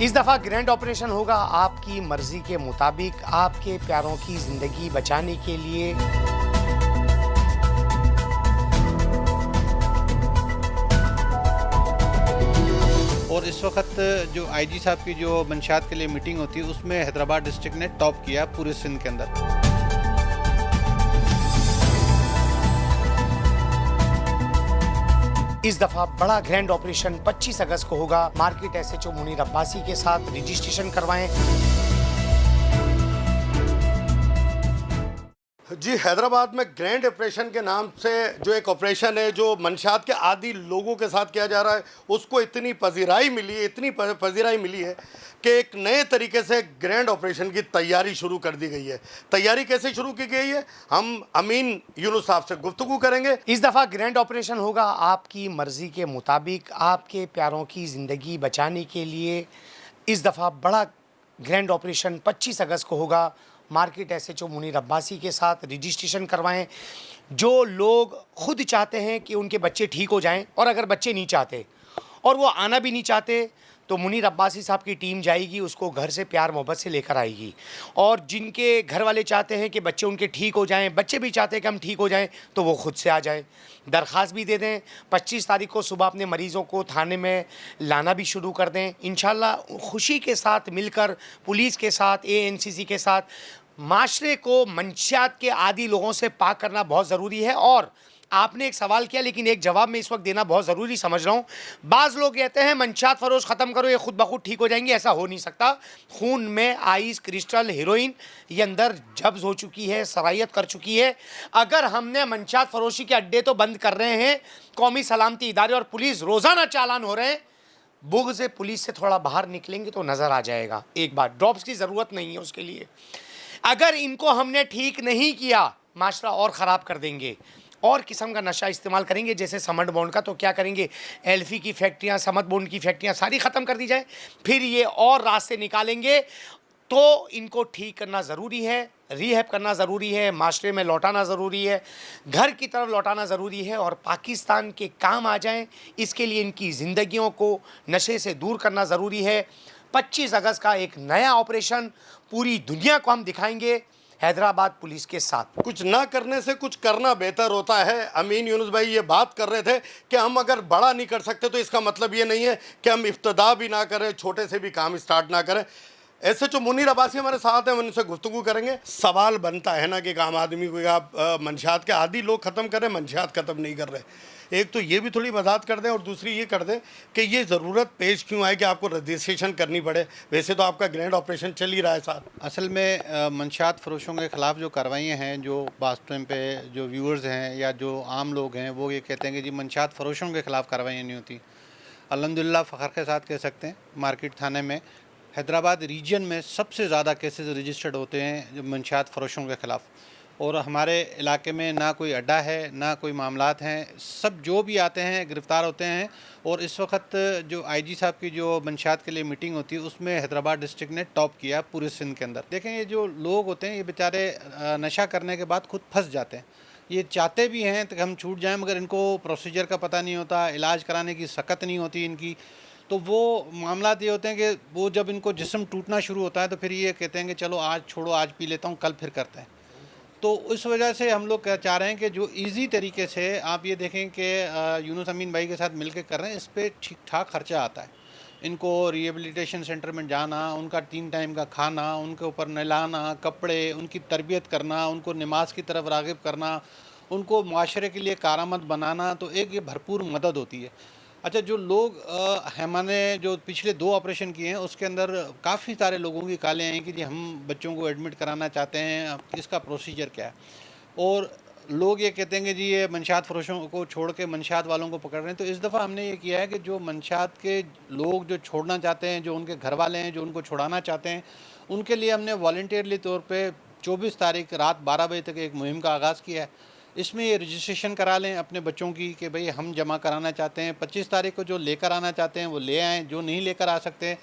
इस दफा grand operation होगा आपकी मर्जी के मुताबिक, आपके प्यारों की जिंदगी बचाने के लिए। और इस वक्त जो आईजी साहब की जो मंशियात के लिए मीटिंग होती है उसमें हैदराबाद डिस्ट्रिक्ट ने टॉप किया पूरे सिंध के अंदर। इस दफा बड़ा ग्रैंड ऑपरेशन 25 अगस्त को होगा। मार्केट एसएचओ मुनीर अब्बासी के साथ रजिस्ट्रेशन करवाएं। जी, हैदराबाद में ग्रैंड ऑपरेशन के नाम से जो एक ऑपरेशन है जो मंशियात के आदी लोगों के साथ किया जा रहा है, उसको इतनी पजीराई मिली है कि एक नए तरीके से ग्रैंड ऑपरेशन की तैयारी शुरू कर दी गई है। तैयारी कैसे शुरू की गई है, हम अमीन यूनुस साहब से गुफ्तगू करेंगे। इस दफा ग्रैंड ऑपरेशन होगा आपकी मर्जी के मुताबिक, आपके प्यारों की जिंदगी बचाने के लिए। इस दफा बड़ा ग्रैंड ऑपरेशन 25 अगस्त को होगा। मार्केट एसएचओ मुनीर अब्बासी के साथ रजिस्ट्रेशन करवाएं। जो लोग खुद चाहते हैं कि उनके बच्चे ठीक हो जाएं, और अगर बच्चे नहीं चाहते और वो आना भी नहीं चाहते, तो मुनीर अब्बासी साहब की टीम जाएगी, उसको घर से प्यार मोहब्बत से लेकर आएगी। और जिनके घर वाले चाहते हैं कि बच्चे उनके ठीक हो जाएं, बच्चे भी चाहते हैं कि हम ठीक हो जाएं, तो वो खुद से आ जाएं, दरख्वास्त भी दे दें। 25 तारीख को सुबह अपने मरीज़ों को थाने में लाना भी शुरू कर दें। इंशाल्लाह खुशी के साथ मिलकर पुलिस के साथ, एएनसीसी के साथ, माशरे को मंशियात के आदी लोगों से पाक करना बहुत ज़रूरी है। और आपने एक सवाल किया, लेकिन एक जवाब मैं इस वक्त देना बहुत ज़रूरी समझ रहा हूँ। बाज़ लोग कहते हैं मंशियात फ़रोश ख़त्म करो, ये खुद ब खुद ठीक हो जाएंगे। ऐसा हो नहीं सकता। खून में आइस, क्रिस्टल, हीरोइन ये अंदर जब्ज़ हो चुकी है, सरायत कर चुकी है। अगर हमने मंशियात फ़रोशी के अड्डे तो बंद कर रहे हैं, कौमी सलामती इदारे और पुलिस रोज़ाना चालान हो रहे हैं, बुग़्ज़ से पुलिस से थोड़ा बाहर निकलेंगे तो नज़र आ जाएगा। एक बात, ड्रॉप्स की ज़रूरत नहीं है उसके लिए। अगर इनको हमने ठीक नहीं किया, माशरा और ख़राब कर देंगे, और किस्म का नशा इस्तेमाल करेंगे, जैसे समट बॉन्ड का। तो क्या करेंगे, एल्फी की फैक्ट्रियाँ, समट बॉन्ड की फैक्ट्रियाँ सारी ख़त्म कर दी जाए, फिर ये और रास्ते निकालेंगे। तो इनको ठीक करना ज़रूरी है, रीहैब करना ज़रूरी है, माशरे में लौटाना ज़रूरी है, घर की तरफ लौटाना ज़रूरी है, और पाकिस्तान के काम आ जाएं। इसके लिए इनकी ज़िंदगियों को नशे से दूर करना ज़रूरी है। 25 अगस्त का एक नया ऑपरेशन पूरी दुनिया को हम दिखाएंगे हैदराबाद पुलिस के साथ। कुछ ना करने से कुछ करना बेहतर होता है। अमीन यूनुस भाई ये बात कर रहे थे कि हम अगर बड़ा नहीं कर सकते तो इसका मतलब ये नहीं है कि हम इब्तदा भी ना करें, छोटे से भी काम स्टार्ट ना करें। ऐसे जो मुनीर अब्बासी हमारे साथ हैं, उनसे गुफ्तगू करेंगे। सवाल बनता है ना कि आम आदमी को आप मंशियात के आदी लोग ख़त्म करें, मंशियात ख़त्म नहीं कर रहे। एक तो ये भी थोड़ी वजाहत कर दें, और दूसरी ये कर दें कि ये ज़रूरत पेश क्यों आए कि आपको रजिस्ट्रेशन करनी पड़े। वैसे तो आपका ग्रैंड ऑपरेशन चल ही रहा है साथ। असल में मंशियात फ़रोशों के ख़िलाफ़ जो कार्रवाइयाँ हैं, जो बास टाइम पे जो व्यूअर्स हैं या जो आम लोग हैं वो ये कहते हैं कि जी मंशियात फ़रोशों के ख़िलाफ़ कार्रवाइयाँ नहीं होती। अल्हम्दुलिल्लाह फ़ख्र के साथ कह सकते हैं, मार्केट थाने में हैदराबाद रीजन में सबसे ज़्यादा केसेस रजिस्टर्ड होते हैं जो मंशियात फ़रोशों के ख़िलाफ़। और हमारे इलाके में ना कोई अड्डा है, ना कोई मामलात हैं, सब जो भी आते हैं गिरफ़्तार होते हैं। और इस वक्त जो आईजी साहब की जो मंशियात के लिए मीटिंग होती है उसमें हैदराबाद डिस्ट्रिक्ट ने टॉप किया पूरे सिंध के अंदर। देखें, ये जो लोग होते हैं ये बेचारे नशा करने के बाद खुद फंस जाते हैं। ये चाहते भी हैं कि हम छूट जाएं, मगर इनको प्रोसीजर का पता नहीं होता, इलाज कराने की सकत नहीं होती इनकी। तो वो मामला ये होते हैं कि वो जब इनको जिस्म टूटना शुरू होता है तो फिर ये कहते हैं कि चलो आज छोड़ो, आज पी लेता हूँ, कल फिर करते हैं। तो इस वजह से हम लोग चाह रहे हैं कि जो इजी तरीके से आप ये देखें कि यूनुस अमीन भाई के साथ मिलकर कर रहे हैं, इस पर ठीक ठाक खर्चा आता है। इनको रिहेबिलिटेशन सेंटर में जाना, उनका 3 टाइम का खाना, उनके ऊपर नहलाना, कपड़े, उनकी तरबियत करना, उनको नमाज की तरफ राग़िब करना, उनको माशरे के लिए कारआमद बनाना, तो एक ये भरपूर मदद होती है। अच्छा, जो लोग हमने जो पिछले 2 ऑपरेशन किए हैं उसके अंदर काफ़ी सारे लोगों की कॉलें आई कि जी हम बच्चों को एडमिट कराना चाहते हैं, अब इसका प्रोसीजर क्या है। और लोग ये कहते हैं कि जी ये मंशियात फ़रोशों को छोड़ के मंशियात वालों को पकड़ रहे हैं। तो इस दफ़ा हमने ये किया है कि जो मंशियात के लोग जो छोड़ना चाहते हैं, जो उनके घर वाले हैं जो उनको छुड़ाना चाहते हैं, उनके लिए हमने वॉलंटियरली तौर पे 24 तारीख रात 12 बजे तक एक मुहिम का आगाज़ किया है। इसमें ये रजिस्ट्रेशन करा लें अपने बच्चों की कि भाई हम जमा कराना चाहते हैं। 25 तारीख को जो लेकर आना चाहते हैं वो ले आएँ, जो नहीं लेकर आ सकते,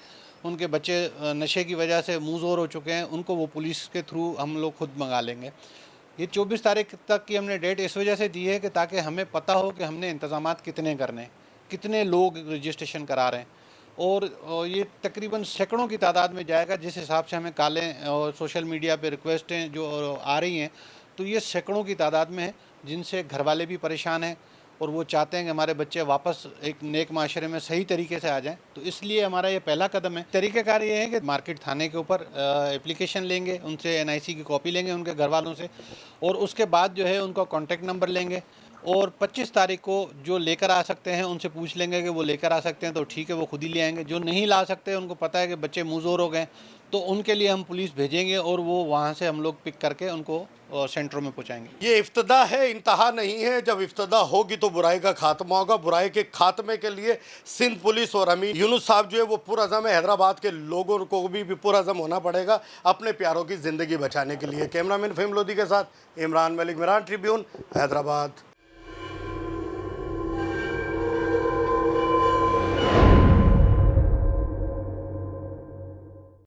उनके बच्चे नशे की वजह से मुँहज़ोर हो चुके हैं, उनको वो पुलिस के थ्रू हम लोग खुद मंगा लेंगे। ये 24 तारीख तक की हमने डेट इस वजह से दी है कि ताकि हमें पता हो कि हमने इंतज़ामात कितने करने हैं, कितने लोग रजिस्ट्रेशन करा रहे हैं। और ये तकरीबन सैकड़ों की तादाद में जाएगा। जिस हिसाब से हमें कॉलें और सोशल मीडिया पे रिक्वेस्टें जो आ रही हैं, तो ये सैकड़ों की तादाद में है, जिनसे घर वाले भी परेशान हैं और वो चाहते हैं कि हमारे बच्चे वापस एक नेक माशरे में सही तरीके से आ जाएं। तो इसलिए हमारा ये पहला कदम है। तरीक़ाकार ये है कि मार्केट थाने के ऊपर एप्लीकेशन लेंगे, उनसे एनआईसी की कॉपी लेंगे उनके घर वालों से, और उसके बाद जो है उनका कॉन्टैक्ट नंबर लेंगे और 25 तारीख को जो लेकर आ सकते हैं उनसे पूछ लेंगे कि वो लेकर आ सकते हैं तो ठीक है, वो खुद ही ले आएंगे। जो नहीं ला सकते, उनको पता है कि बच्चे मुँहज़ोर हो गए, तो उनके लिए हम पुलिस भेजेंगे और वो वहाँ से हम लोग पिक करके उनको सेंटरों में पहुँचाएंगे। ये इफ्तदा है, इंतहा नहीं है। जब इफ्तदा होगी तो बुराई का खात्मा होगा। बुराई के खात्मे के लिए सिंध पुलिस और अमीन यूनुस साहब जो है वो पुरअज़म है। हैदराबाद के लोगों को भी पुरअज़म होना पड़ेगा अपने प्यारों की ज़िंदगी बचाने के लिए। कैमरामैन फ़हीम लोधी के साथ इमरान मलिक, मिरान ट्रिब्यून, हैदराबाद।